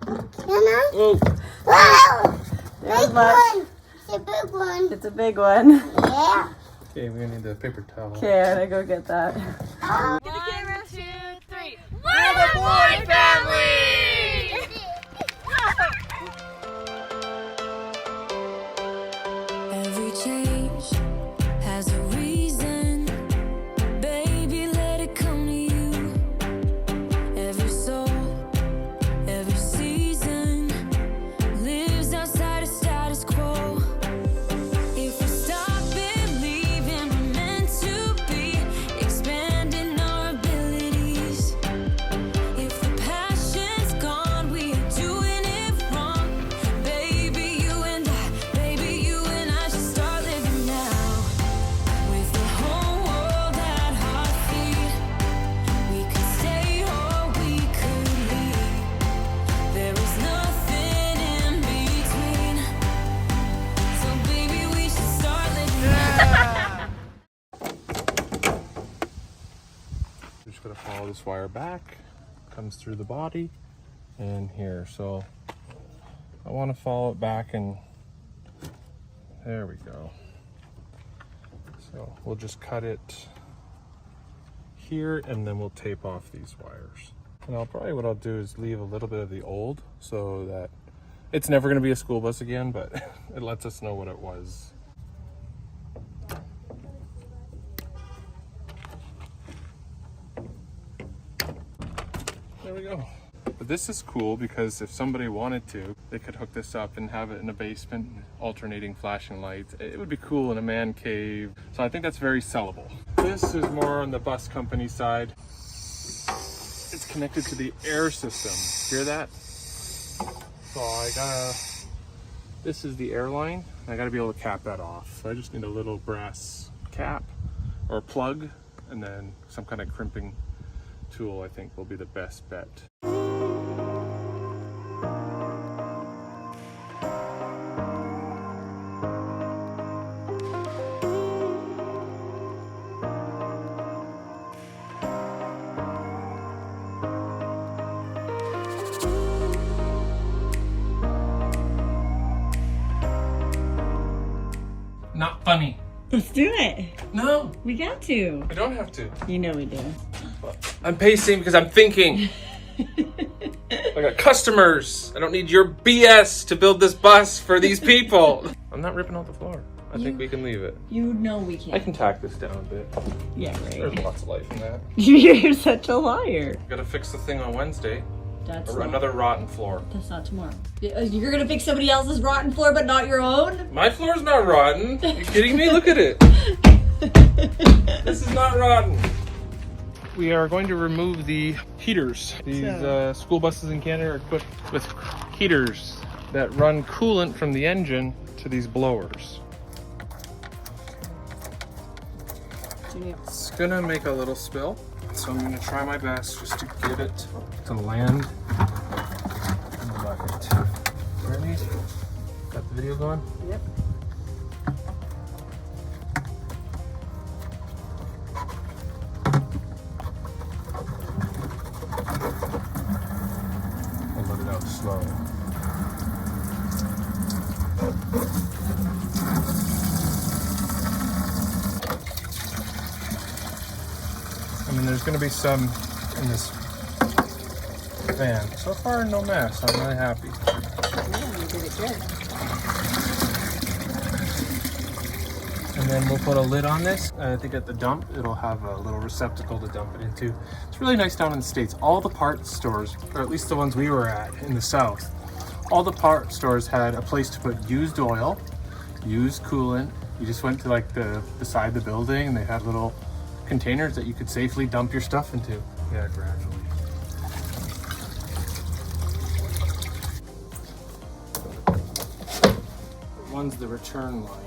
Oh. Wow! There's Big much. one. It's a big one. It's a big one. Yeah. Okay, we're gonna need the paper towel. Okay, I'm gonna go get that. 1, 2, 3. We're the boy family! Every change has a reason. Baby, let it come to you. Every soul, every season lives outside of status quo. If we stop believing we're meant to be, expanding our abilities. If the passion's gone, we are doing it wrong. Baby, you and I should start living now. With the whole world at our feet, we could stay or we could leave. There is nothing in between. So baby, we should start living now. We're just gonna follow this wire back, comes through the body and here. So I want to follow it back, and there we go. So we'll just cut it here and then we'll tape off these wires. And what I'll do is leave a little bit of the old so that it's never going to be a school bus again, but it lets us know what it was. There we go. But this is cool because if somebody wanted to, they could hook this up and have it in a basement, alternating flashing lights. It would be cool in a man cave. So I think that's very sellable. This is more on the bus company side. It's connected to the air system. Hear that? So this is the air line. I gotta be able to cap that off. So I just need a little brass cap or plug, and then some kind of crimping tool I think will be the best bet. Not funny. Let's do it. No, We got to. I don't have to. You know we do. I'm pacing because I'm thinking. I got customers. I don't need your BS to build this bus for these people. I'm not ripping out the floor. I think we can leave it. You know we I can. can tack this down a bit. Yeah, There's right. lots of life in that. You're such a liar. Gotta fix the thing on Wednesday. That's Or not, another rotten floor. that's not tomorrow. You're gonna fix somebody else's rotten floor, but not your own? My floor's not rotten. Are you kidding me? Look at it. This is not rotten. We are going to remove the heaters. These school buses in Canada are equipped with heaters that run coolant from the engine to these blowers. It's gonna make a little spill, so I'm gonna try my best just to get it to land in the bucket. Ready? Got the video going? Yep. I'll let it out slow. I mean, there's going to be some in this van. So far, no mess. I'm really happy. Yeah, you did it good. And then we'll put a lid on this. I think at the dump, it'll have a little receptacle to dump it into. It's really nice down in the States. All the parts stores, or at least the ones we were at in the South, all the part stores had a place to put used oil, used coolant. You just went to like beside the building, and they had little containers that you could safely dump your stuff into. Yeah, gradually. One's the return line.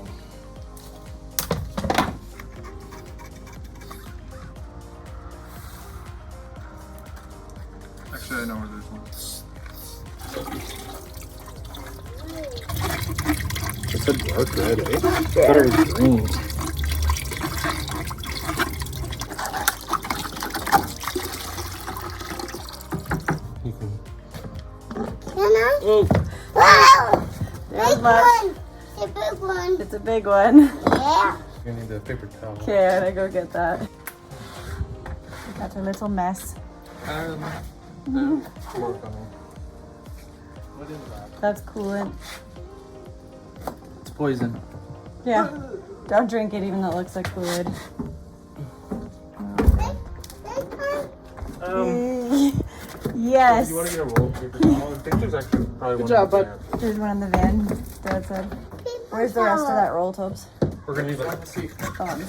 Actually, I know where there's one. It's a dark red, eh? Better than green. You can Oh, Wow! There's Big much. one. It's a big one. It's a big one. Yeah. you need a paper towel. Okay, I'm gonna go get that. We got a little mess. Work on it. What is that? That's coolant. It's poison. Yeah. Don't drink it even though it looks like fluid. Yes. You want to get a roll of paper towel? I think there's actually probably one. job, in bud. there. There's one in the van. Dad said. Where's the rest of that roll, Tobes? We're gonna need like see. Oh, let me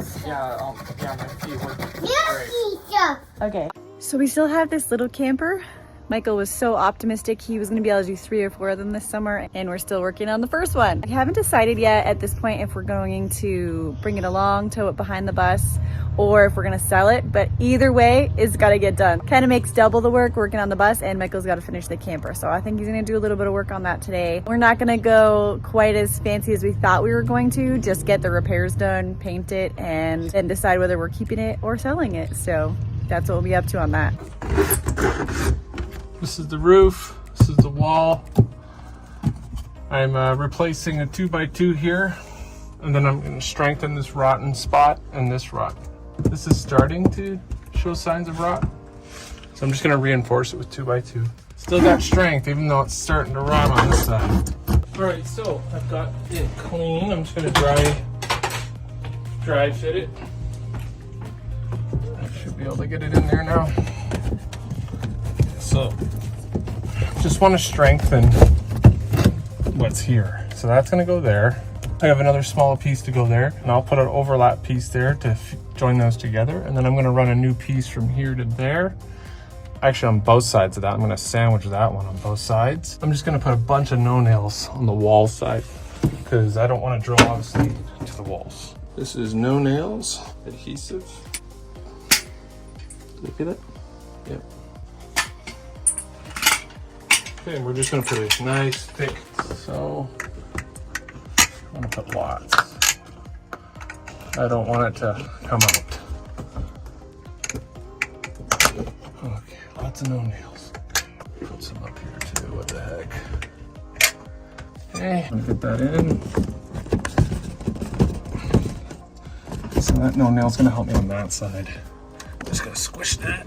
see. Yeah, my feet work. Milky. Okay. So we still have this little camper. Michael was so optimistic he was going to be able to do 3 or 4 of them this summer, and we're still working on the first one. I haven't decided yet at this point if we're going to bring it along, tow it behind the bus, or if we're going to sell it, but either way, it's got to get done. Kind of makes double the work working on the bus, and Michael's got to finish the camper, so I think he's going to do a little bit of work on that today. We're not going to go quite as fancy as we thought we were going to, just get the repairs done, paint it, and then decide whether we're keeping it or selling it. So that's what we'll be up to on that. This is the roof. This is the wall. I'm replacing a 2x2 here, and then I'm going to strengthen this rotten spot and this rot. This is starting to show signs of rot, so I'm just going to reinforce it with 2x2. Still got strength, even though it's starting to rot on this side. All right, so I've got it clean. I'm just going to dry fit it. I should be able to get it in there now. So just want to strengthen what's here. So that's going to go there. I have another small piece to go there, and I'll put an overlap piece there to join those together. And then I'm going to run a new piece from here to there. Actually, on both sides of that, I'm going to sandwich that one on both sides. I'm just going to put a bunch of no-nails on the wall side because I don't want to drill obviously to the walls. This is no-nails adhesive. Look at it. Yep. Okay, and we're just gonna put a nice thick, so I'm gonna put lots. I don't want it to come out. Okay, lots of no nails. Put some up here too, what the heck. Okay, I'm gonna get that in. So that no nail's gonna help me on that side. Just gonna squish that.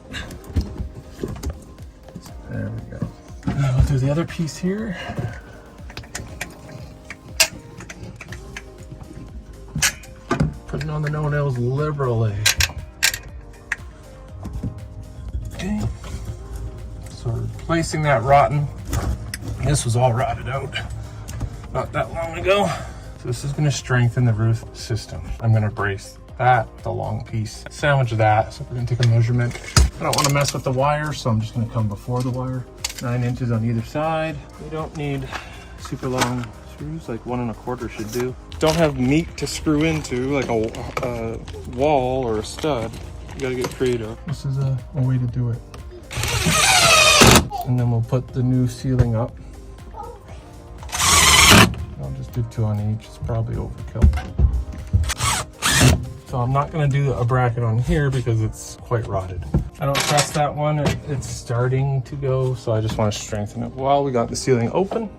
There we go. Now we'll do the other piece here. Putting on the no-nails liberally. Okay. So replacing that rotten. This was all rotted out not that long ago. So this is going to strengthen the roof system. I'm going to brace that, the long piece, sandwich that. So we're going to take a measurement. I don't want to mess with the wire, so I'm just going to come before the wire. 9 inches on either side. You don't need super long screws, like 1 1/4 should do. Don't have meat to screw into, like a wall or a stud. You gotta get creative. This is a way to do it. And then we'll put the new ceiling up. I'll just do 2 on each, it's probably overkill. So I'm not gonna do a bracket on here because it's quite rotted. I don't trust that one, it's starting to go, so I just want to strengthen it while we got the ceiling open.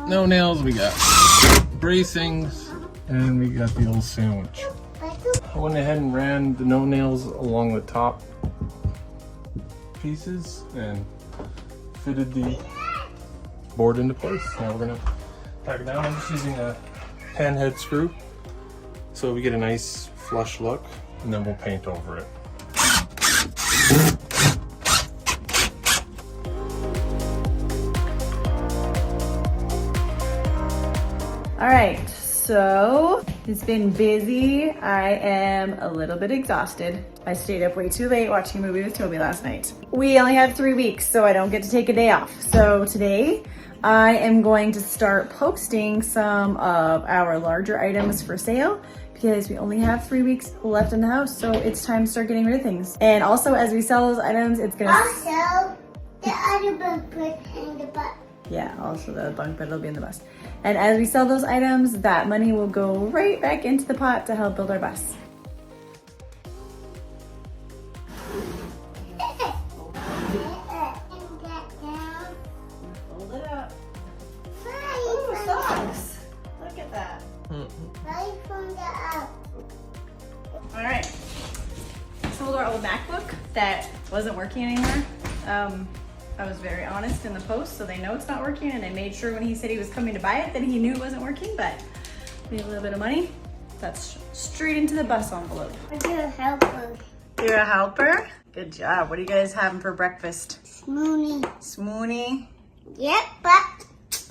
no nails, we got bracings, and we got the old sandwich. I went ahead and ran the no nails along the top pieces and fitted the board into place. Now we're gonna tack it down. I'm just using a pan head screw so we get a nice flush look, and then we'll paint over it. All right, so it's been busy. I am a little bit exhausted. I stayed up way too late watching a movie with Toby last night. We only have 3 weeks, so I don't get to take a day off. So today I am going to start posting some of our larger items for sale because we only have 3 weeks left in the house, so it's time to start getting rid of things. And also, as we sell those items, it's gonna... Also, the other bunk bed in the butt. Yeah, also the bunk bed will be in the bus. And as we sell those items, that money will go right back into the pot to help build our bus. Fold it up. Ooh, socks. Look at that. All right. Sold our old MacBook that wasn't working anymore. I was very honest in the post, so they know it's not working, and I made sure when he said he was coming to buy it that he knew it wasn't working, but we have a little bit of money. That's straight into the bus envelope. You're a helper. You're a helper? Good job. What are you guys having for breakfast? Smoonie. Smoonie? Yep, but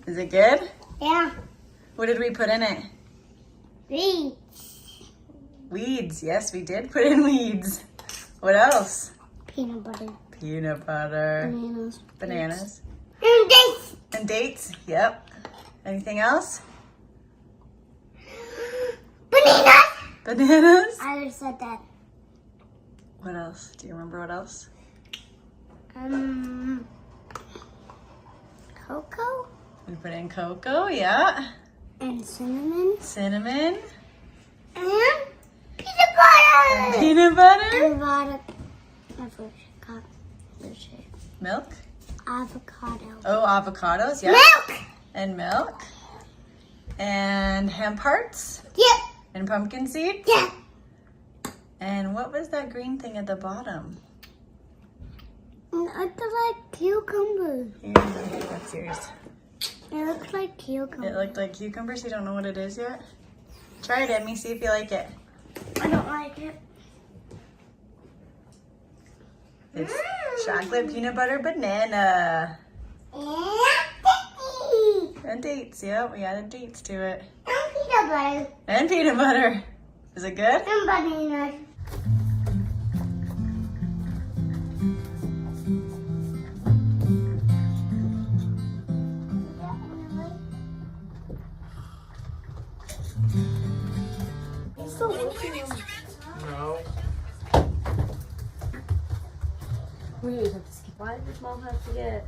Is it good? yeah, What did we put in it? read. Weeds. Yes, we did put in weeds. What else? Peanut butter. Peanut butter. Bananas. Bananas. And this. And dates? Yep. Anything else? Bananas. Bananas? I already said that. What else? Do you remember what else? Cocoa. We put in cocoa, yeah. And cinnamon. Cinnamon. And peanut butter. Peanut butter. And water. I forgot the shape. Milk. Avocado. Oh, avocados, yeah. Milk. And milk. And hemp hearts. Yep. And pumpkin seed. Yeah. And what was that green thing at the bottom? It looks like cucumber. That's yours. It looks like It cucumber. looked like cucumbers. You don't know what it is yet? Try it, Emmi. See if you like it. I don't like it. It's chocolate, peanut butter, banana. And dates. Yeah, we added dates to it. And peanut butter. And peanut butter. Is it good? And bananas. No. We have to skip. Why does mom have to get?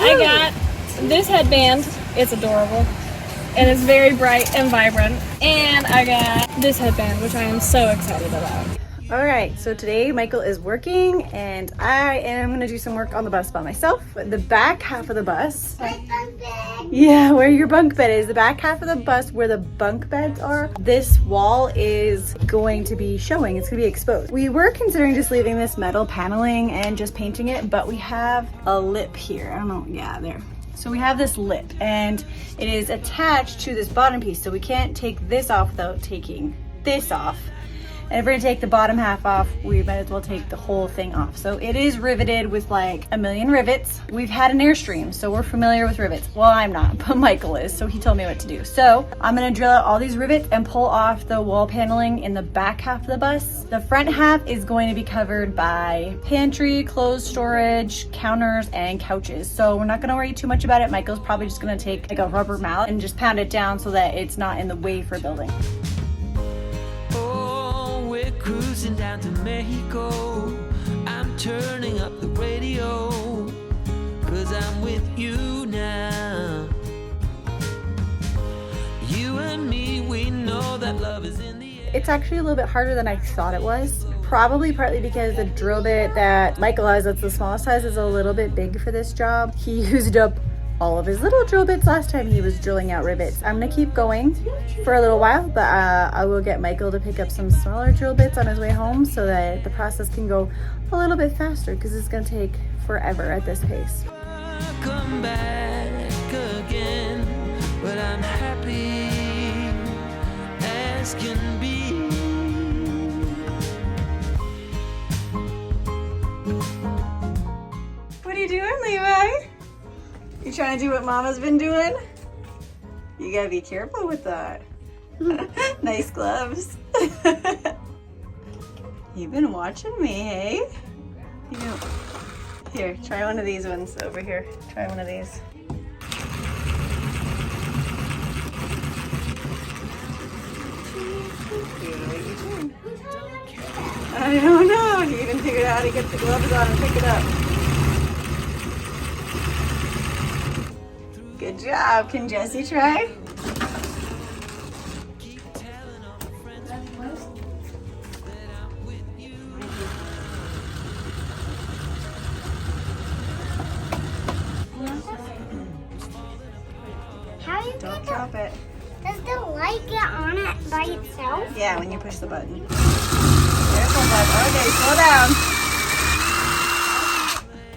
I got this headband. It's adorable. And it's very bright and vibrant. And I got this headband, which I am so excited about. All right, so today Michael is working and I am gonna do some work on the bus by myself. The back half of the bus. Yeah, where your bunk bed is. The back half of the bus where the bunk beds are. This wall is going to be showing, it's gonna be exposed. We were considering just leaving this metal paneling and just painting it, but we have a lip here. I don't know, yeah, there. So we have this lip and it is attached to this bottom piece. So we can't take this off without taking this off. And if we're gonna take the bottom half off, we might as well take the whole thing off. So it is riveted with like a million rivets. We've had an Airstream, so we're familiar with rivets. Well, I'm not, but Michael is, so he told me what to do. So I'm gonna drill out all these rivets and pull off the wall paneling in the back half of the bus. The front half is going to be covered by pantry, clothes storage, counters, and couches. So we're not gonna worry too much about it. Michael's probably just gonna take like a rubber mallet and just pound it down so that it's not in the way for building. Oh, we're cruising down to Mexico. I'm turning up the radio, 'cause I'm with you now. You and me, we know that love is in the air. It's actually a little bit harder than I thought it was. Probably partly because the drill bit that Michael has, that's the smallest size, is a little bit big for this job. He used up all of his little drill bits last time he was drilling out rivets. I'm gonna keep going for a little while, but I will get Michael to pick up some smaller drill bits on his way home so that the process can go a little bit faster, because it's gonna take forever at this pace. Come back again, but I'm happy as can be. What are you doing, Levi? You trying to do what Mama's been doing? You gotta be careful with that. Nice gloves. You've been watching me, hey? You know. Here, try one of these ones over here. Try one of these. What are you doing? I don't know. He even figured out how to get the gloves on and pick it up. Good job. Can Jesse try? How do you Don't get drop it. Does the light get on it by itself? Yeah, when you push the button. Careful, bud. Okay, slow down.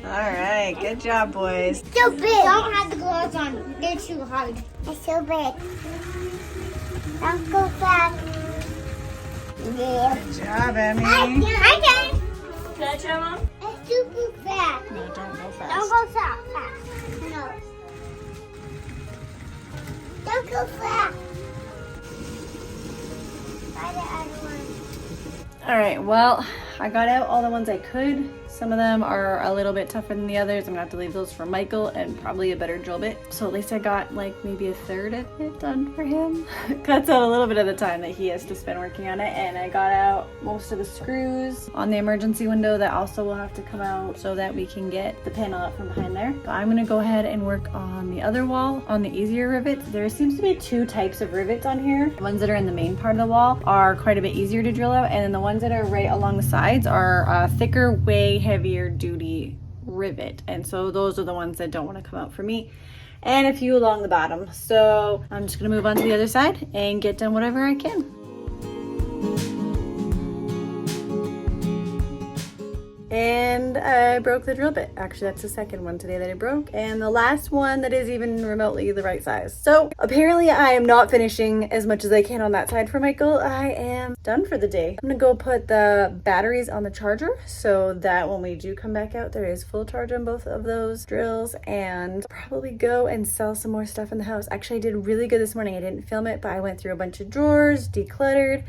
All right, good job, boys. So big. Don't have the gloves on. They're too hard. It's so big. Don't go fast. Yeah. Good job, Emmy. I can. Can I try, Mom? It's super fast. No, don't go Don't fast. go fast. No. Don't go fast. Try the other one. All right, well, I got out all the ones I could. Some of them are a little bit tougher than the others. I'm gonna have to leave those for Michael and probably a better drill bit. So at least I got like maybe a third of it done for him. Cuts out a little bit of the time that he has to spend working on it. And I got out most of the screws on the emergency window that also will have to come out so that we can get the panel out from behind there. So I'm gonna go ahead and work on the other wall, on the easier rivets. There seems to be two types of rivets on here. The ones that are in the main part of the wall are quite a bit easier to drill out, and then the ones that are right along the sides are thicker, way heavier duty rivet, and so those are the ones that don't want to come out for me, and a few along the bottom. So I'm just gonna move on to the other side and get done whatever I can. And I broke the drill bit. Actually, that's the second one today that I broke, and the last one that is even remotely the right size. So apparently I am not finishing as much as I can on that side for Michael. I am done for the day. I'm gonna go put the batteries on the charger so that when we do come back out, there is full charge on both of those drills, and probably go and sell some more stuff in the house. Actually, I did really good this morning. I didn't film it, but I went through a bunch of drawers, decluttered.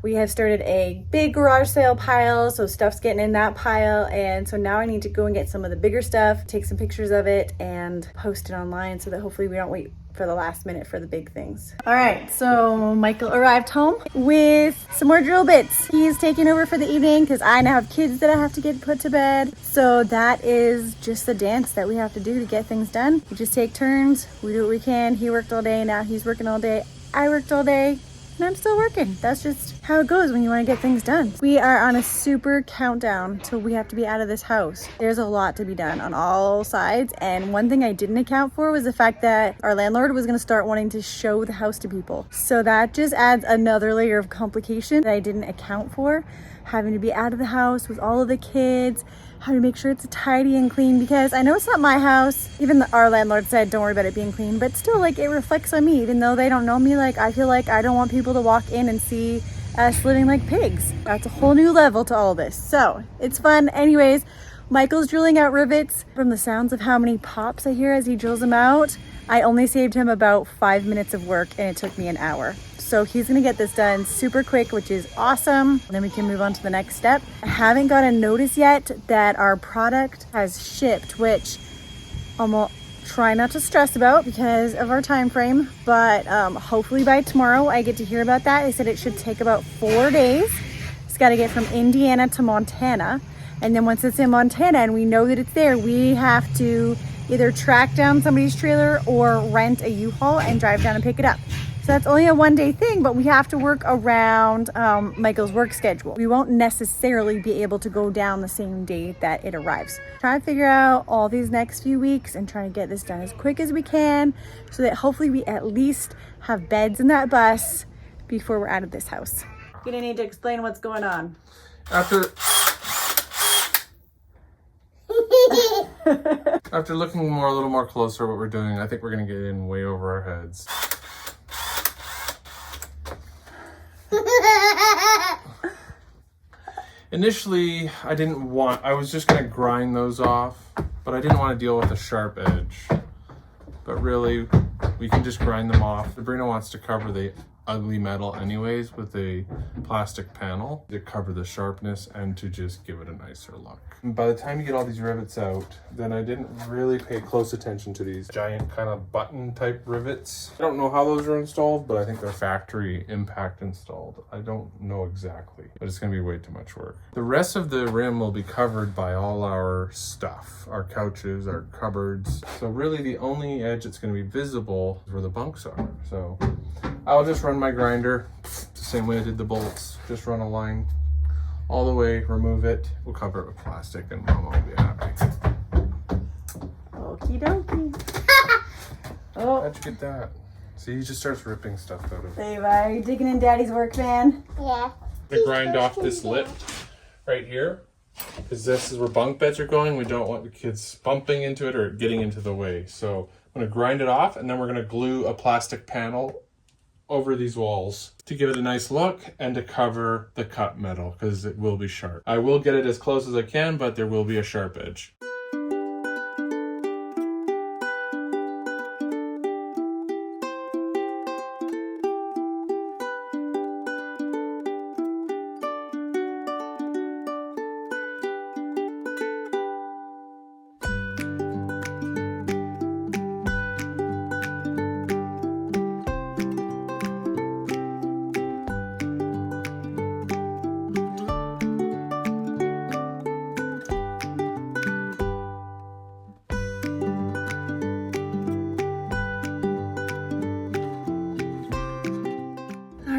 We have started a big garage sale pile, so stuff's getting in that pile, and so now I need to go and get some of the bigger stuff, take some pictures of it, and post it online so that hopefully we don't wait for the last minute for the big things. All right, so Michael arrived home with some more drill bits. He's taking over for the evening because I now have kids that I have to get put to bed. So that is just the dance that we have to do to get things done. We just take turns, we do what we can. He worked all day, now he's working all day. I worked all day, and I'm still working. That's just how it goes when you want to get things done. We are on a super countdown till we have to be out of this house. There's a lot to be done on all sides, and one thing I didn't account for was the fact that our landlord was going to start wanting to show the house to people. So that just adds another layer of complication that I didn't account for. Having to be out of the house with all of the kids, how to make sure it's tidy and clean, because I know it's not my house. Even our landlord said don't worry about it being clean, but still, like, it reflects on me. Even though they don't know me, like, I feel like I don't want people to walk in and see us living like pigs. That's a whole new level to all this. So it's fun. Anyways, Michael's drilling out rivets. From the sounds of how many pops I hear as he drills them out, I only saved him about 5 minutes of work and it took me an hour. So he's gonna get this done super quick, which is awesome. And then we can move on to the next step. I haven't got a notice yet that our product has shipped, which I'm try not to stress about because of our time frame, but hopefully by tomorrow I get to hear about that. They said it should take about 4 days. It's got to get from Indiana to Montana, and then once it's in Montana and we know that it's there, we have to either track down somebody's trailer or rent a U-Haul and drive down and pick it up. So that's only a 1-day thing, but we have to work around Michael's work schedule. We won't necessarily be able to go down the same day that it arrives. Try to figure out all these next few weeks and try to get this done as quick as we can so that hopefully we at least have beds in that bus before we're out of this house. You're gonna need to explain what's going on. After looking a little more closer at what we're doing, I think we're gonna get in way over our heads. Initially, I was just gonna grind those off, but I didn't want to deal with a sharp edge. But really, we can just grind them off. Sabrina wants to cover the ugly metal anyways with a plastic panel to cover the sharpness and to just give it a nicer look. By the time you get all these rivets out, then I didn't really pay close attention to these giant kind of button type rivets. I don't know how those are installed, but I think they're factory impact installed. I don't know exactly, but it's gonna be way too much work. The rest of the rim will be covered by all our stuff, our couches, our cupboards. So really the only edge that's gonna be visible is where the bunks are. So I'll just run my grinder the same way I did the bolts. Just run a line all the way, remove it. We'll cover it with plastic and Mama will be happy. Okie dokie. Oh, How'd you get that? See, he just starts ripping stuff out of it. Dave, are you digging in Daddy's work van? Yeah. I'm gonna grind off this lip right here, because this is where bunk beds are going. We don't want the kids bumping into it or getting into the way. So I'm gonna grind it off, and then we're gonna glue a plastic panel over these walls to give it a nice look and to cover the cut metal because it will be sharp. I will get it as close as I can, but there will be a sharp edge.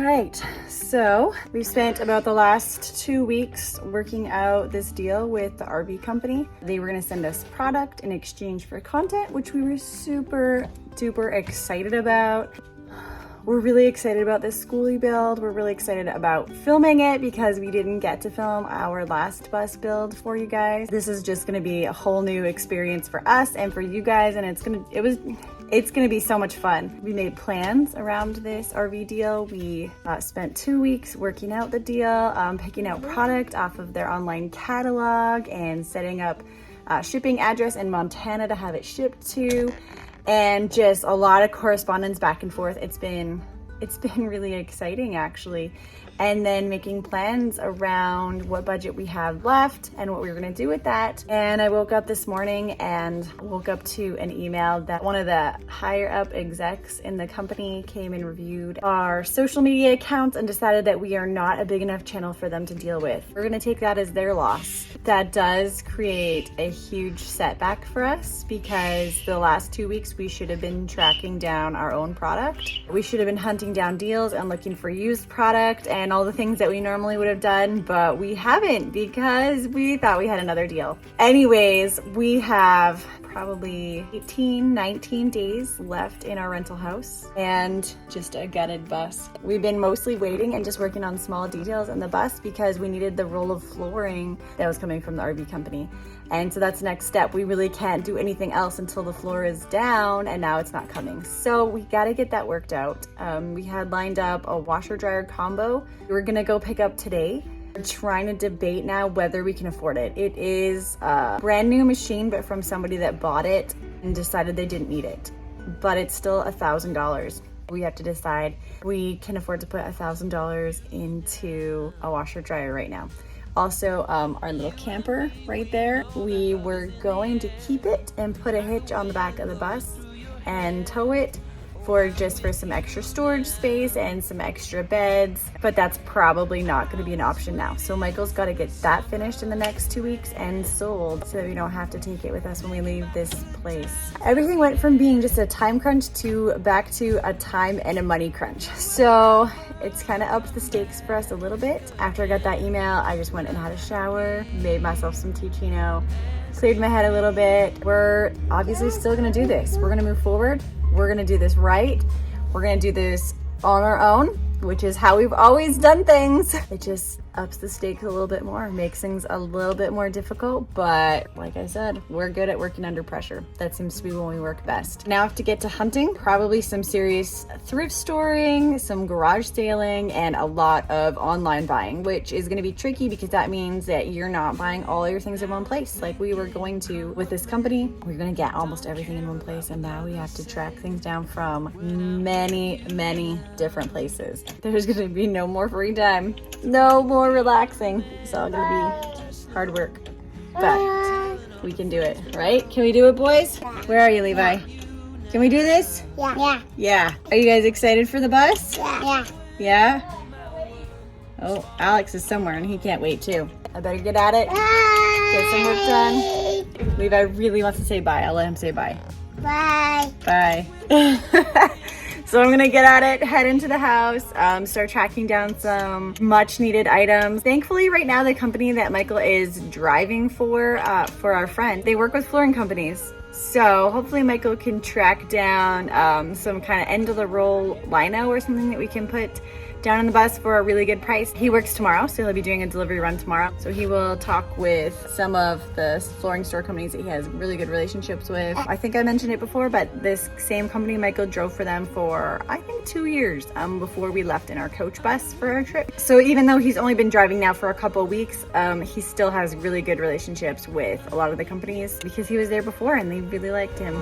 Right, so we spent about the last 2 weeks working out this deal with the RV company. They were gonna send us product in exchange for content, which we were super duper excited about. We're really excited about this Skoolie build. We're really excited about filming it because we didn't get to film our last bus build for you guys. This is just gonna be a whole new experience for us and for you guys, and it's gonna be so much fun. We made plans around this RV deal. We spent 2 weeks working out the deal, picking out product off of their online catalog and setting up shipping address in Montana to have it shipped to, and just a lot of correspondence back and forth. It's been really exciting actually. And then making plans around what budget we have left and what we were gonna do with that. And I woke up this morning and woke up to an email that one of the higher up execs in the company came and reviewed our social media accounts and decided that we are not a big enough channel for them to deal with. We're gonna take that as their loss. That does create a huge setback for us because the last 2 weeks we should have been tracking down our own product. We should have been hunting down deals and looking for used product and all the things that we normally would have done, but we haven't because we thought we had another deal. Anyways, we have probably 18, 19 days left in our rental house and just a gutted bus. We've been mostly waiting and just working on small details in the bus because we needed the roll of flooring that was coming from the RV company. And so that's the next step. We really can't do anything else until the floor is down, and now it's not coming. So we gotta get that worked out. We had lined up a washer dryer combo. We're gonna go pick up today. We're trying to debate now whether we can afford it. It is a brand new machine, but from somebody that bought it and decided they didn't need it. But it's still $1,000. We have to decide we can afford to put $1,000 into a washer dryer right now. Also, our little camper right there, we were going to keep it and put a hitch on the back of the bus and tow it for some extra storage space and some extra beds, but that's probably not going to be an option now. So Michael's got to get that finished in the next 2 weeks and sold so that we don't have to take it with us when we leave this place. Everything went from being just a time crunch to back to a time and a money crunch. So it's kind of upped the stakes for us a little bit. After I got that email, I just went and had a shower, made myself some tea-chino, cleared my head a little bit. We're obviously still going to do this. We're going to move forward. We're gonna do this right. We're gonna do this on our own, which is how we've always done things. It just ups the stakes a little bit more, makes things a little bit more difficult, but like I said, we're good at working under pressure. That seems to be when we work best. Now I have to get to hunting, probably some serious thrift storing, some garage sailing, and a lot of online buying, which is gonna be tricky because that means that you're not buying all your things in one place. Like we were going to with this company, we're gonna get almost everything in one place, and now we have to track things down from many, many different places. There's gonna be no more free time, no more relaxing. It's all gonna be hard work, but we can do it, right? Can we do it, boys? Where are you, Levi? Can we do this? Yeah. Are you guys excited for the bus? Yeah? Oh, Alex is somewhere and he can't wait too. I better get at it, get some work done. Levi really wants to say bye. I'll let him say bye. Bye. So I'm gonna get at it, head into the house, start tracking down some much needed items. Thankfully right now the company that Michael is driving for our friend, they work with flooring companies. So hopefully Michael can track down some kind of end of the roll lino or something that we can put down on the bus for a really good price. He works tomorrow, so he'll be doing a delivery run tomorrow. So he will talk with some of the flooring store companies that he has really good relationships with. I think I mentioned it before, but this same company, Michael drove for them for, I think, 2 years before we left in our coach bus for our trip. So even though he's only been driving now for a couple of weeks, he still has really good relationships with a lot of the companies because he was there before and they really liked him.